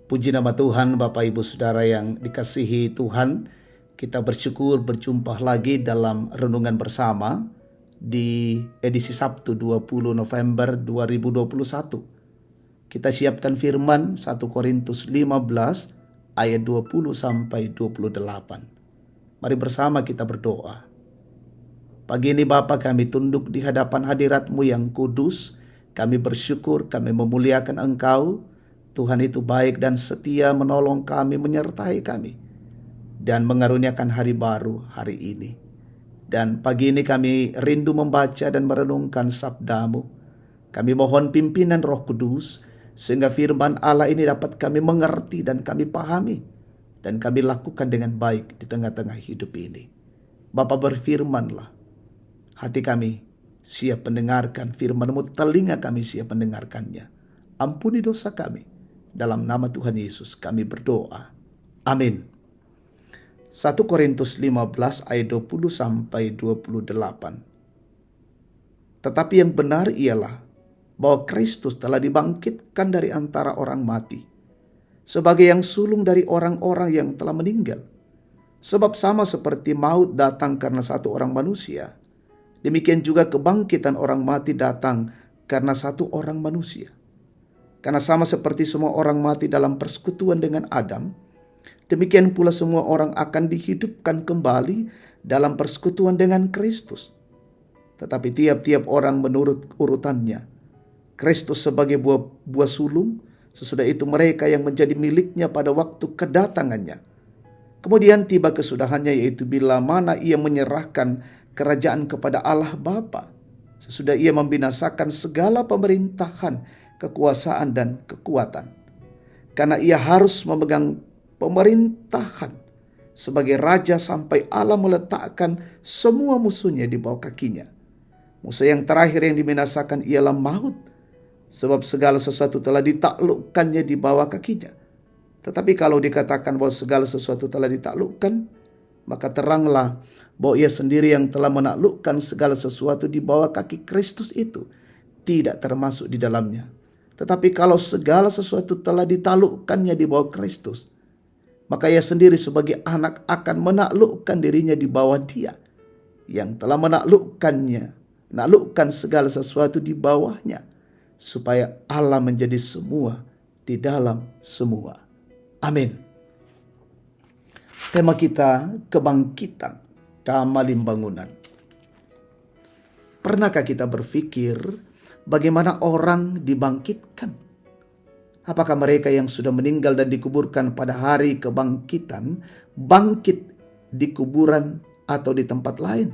Puji nama Tuhan, Bapak Ibu Saudara yang dikasihi Tuhan. Kita bersyukur berjumpa lagi dalam renungan bersama di edisi Sabtu 20 November 2021. Kita siapkan firman 1 Korintus 15 ayat 20 sampai 28. Mari bersama kita berdoa. Pagi ini Bapa, kami tunduk di hadapan hadirat-Mu yang kudus. Kami bersyukur, kami memuliakan Engkau. Tuhan itu baik dan setia, menolong kami, menyertai kami, dan mengaruniakan hari baru hari ini. Dan pagi ini kami rindu membaca dan merenungkan sabda-Mu. Kami mohon pimpinan Roh Kudus, sehingga firman Allah ini dapat kami mengerti dan kami pahami, dan kami lakukan dengan baik di tengah-tengah hidup ini. Bapa, berfirmanlah, hati kami siap mendengarkan firman-Mu, telinga kami siap mendengarkannya. Ampuni dosa kami. Dalam nama Tuhan Yesus kami berdoa. Amin. 1 Korintus 15 ayat 20 sampai 28. Tetapi yang benar ialah bahwa Kristus telah dibangkitkan dari antara orang mati, sebagai yang sulung dari orang-orang yang telah meninggal. Sebab sama seperti maut datang karena satu orang manusia, demikian juga kebangkitan orang mati datang karena satu orang manusia. Karena sama seperti semua orang mati dalam persekutuan dengan Adam, demikian pula semua orang akan dihidupkan kembali dalam persekutuan dengan Kristus. Tetapi tiap-tiap orang menurut urutannya. Kristus sebagai buah sulung, sesudah itu mereka yang menjadi miliknya pada waktu kedatangannya. Kemudian tiba kesudahannya, yaitu bila mana ia menyerahkan kerajaan kepada Allah Bapa, sesudah ia membinasakan segala pemerintahan, kekuasaan dan kekuatan. Karena ia harus memegang pemerintahan sebagai raja sampai Allah meletakkan semua musuhnya di bawah kakinya. Musuh yang terakhir yang dibinasakan ialah maut, sebab segala sesuatu telah ditaklukkannya di bawah kakinya. Tetapi kalau dikatakan bahwa segala sesuatu telah ditaklukkan, maka teranglah bahwa ia sendiri yang telah menaklukkan segala sesuatu di bawah kaki Kristus itu tidak termasuk di dalamnya. Tetapi kalau segala sesuatu telah ditaklukkannya di bawah Kristus, maka ia sendiri sebagai anak akan menaklukkan dirinya di bawah Dia yang telah menaklukkan segala sesuatu di bawahnya, supaya Allah menjadi semua di dalam semua. Amin. Tema kita, kebangkitan, kamalim bangunan. Pernahkah kita berpikir bagaimana orang dibangkitkan? Apakah mereka yang sudah meninggal dan dikuburkan pada hari kebangkitan bangkit di kuburan atau di tempat lain?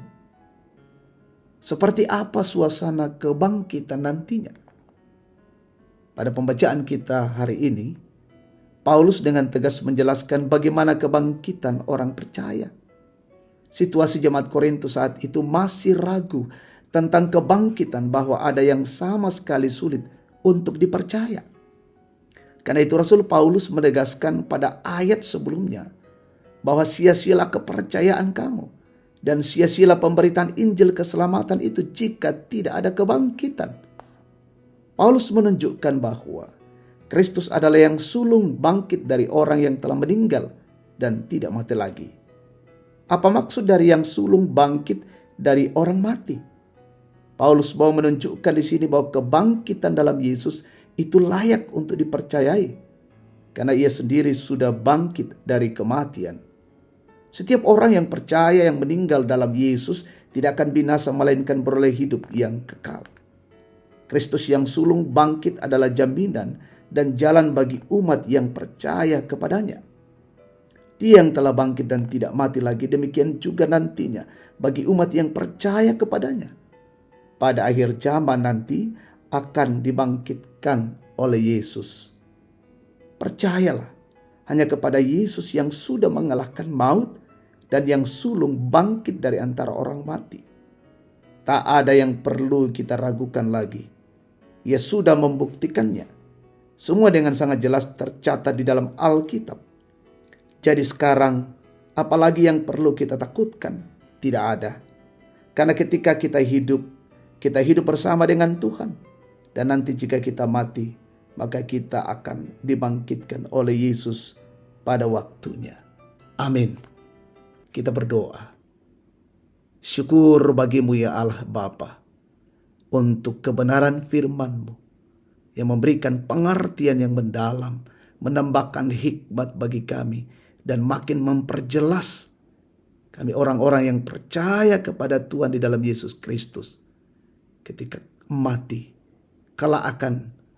Seperti apa suasana kebangkitan nantinya? Pada pembacaan kita hari ini, Paulus dengan tegas menjelaskan bagaimana kebangkitan orang percaya. Situasi jemaat Korintus saat itu masih ragu tentang kebangkitan, bahwa ada yang sama sekali sulit untuk dipercaya. Karena itu Rasul Paulus menegaskan pada ayat sebelumnya bahwa sia-sialah kepercayaan kamu dan sia-sialah pemberitaan Injil keselamatan itu jika tidak ada kebangkitan. Paulus menunjukkan bahwa Kristus adalah yang sulung bangkit dari orang yang telah meninggal dan tidak mati lagi. Apa maksud dari yang sulung bangkit dari orang mati? Paulus mau menunjukkan di sini bahwa kebangkitan dalam Yesus itu layak untuk dipercayai, karena ia sendiri sudah bangkit dari kematian. Setiap orang yang percaya yang meninggal dalam Yesus tidak akan binasa, melainkan beroleh hidup yang kekal. Kristus yang sulung bangkit adalah jaminan dan jalan bagi umat yang percaya kepadanya. Dia yang telah bangkit dan tidak mati lagi, demikian juga nantinya bagi umat yang percaya kepadanya. Pada akhir zaman nanti akan dibangkitkan oleh Yesus. Percayalah hanya kepada Yesus yang sudah mengalahkan maut dan yang sulung bangkit dari antara orang mati. Tak ada yang perlu kita ragukan lagi. Ia sudah membuktikannya. Semua dengan sangat jelas tercatat di dalam Alkitab. Jadi sekarang, apalagi yang perlu kita takutkan? Tidak ada. Karena ketika kita hidup bersama dengan Tuhan. Dan nanti jika kita mati, maka kita akan dibangkitkan oleh Yesus pada waktunya. Amin. Kita berdoa. Syukur bagimu ya Allah Bapa, untuk kebenaran firman-Mu yang memberikan pengertian yang mendalam, menambahkan hikmat bagi kami, dan makin memperjelas kami orang-orang yang percaya kepada Tuhan di dalam Yesus Kristus. Ketika mati, kala akan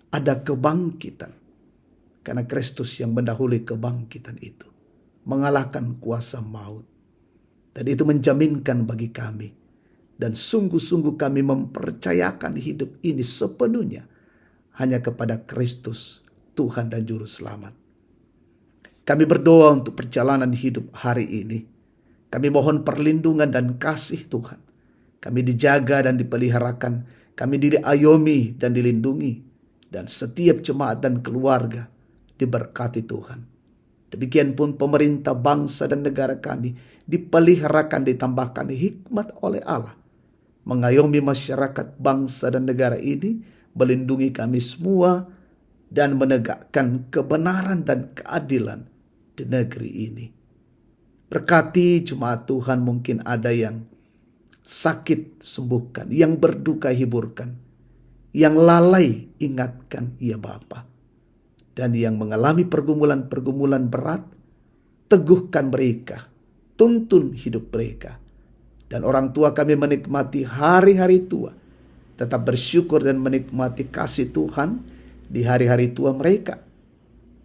ada kebangkitan. Karena Kristus yang mendahului kebangkitan itu, mengalahkan kuasa maut. Dan itu menjaminkan bagi kami. Dan sungguh-sungguh kami mempercayakan hidup ini sepenuhnya hanya kepada Kristus, Tuhan dan Juru Selamat. Kami berdoa untuk perjalanan hidup hari ini. Kami mohon perlindungan dan kasih Tuhan. Kami dijaga dan dipeliharakan. Kami diayomi dan dilindungi. Dan setiap jemaat dan keluarga diberkati Tuhan. Demikian pun pemerintah bangsa dan negara kami dipeliharakan, ditambahkan hikmat oleh Allah. Mengayomi masyarakat bangsa dan negara ini, melindungi kami semua, dan menegakkan kebenaran dan keadilan di negeri ini. Berkati jemaat Tuhan, mungkin ada yang sakit sembuhkan, yang berduka hiburkan, yang lalai ingatkan ya Bapa. Dan yang mengalami pergumulan-pergumulan berat, teguhkan mereka, tuntun hidup mereka. Dan orang tua kami menikmati hari-hari tua, tetap bersyukur dan menikmati kasih Tuhan di hari-hari tua mereka.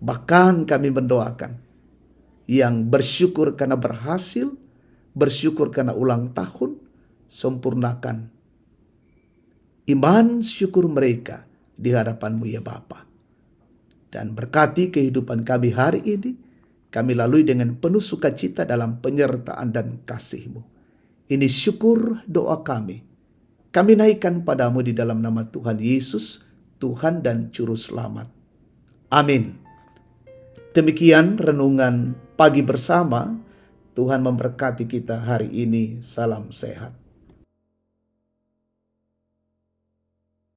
Bahkan kami mendoakan yang bersyukur karena berhasil, bersyukur karena ulang tahun, sempurnakan iman syukur mereka di hadapan-Mu ya Bapa. Dan berkati kehidupan kami hari ini, kami lalui dengan penuh sukacita dalam penyertaan dan kasih-Mu. Ini syukur doa kami. Kami naikkan padamu di dalam nama Tuhan Yesus, Tuhan dan Juru Selamat. Amin. Demikian renungan pagi bersama. Tuhan memberkati kita hari ini. Salam sehat.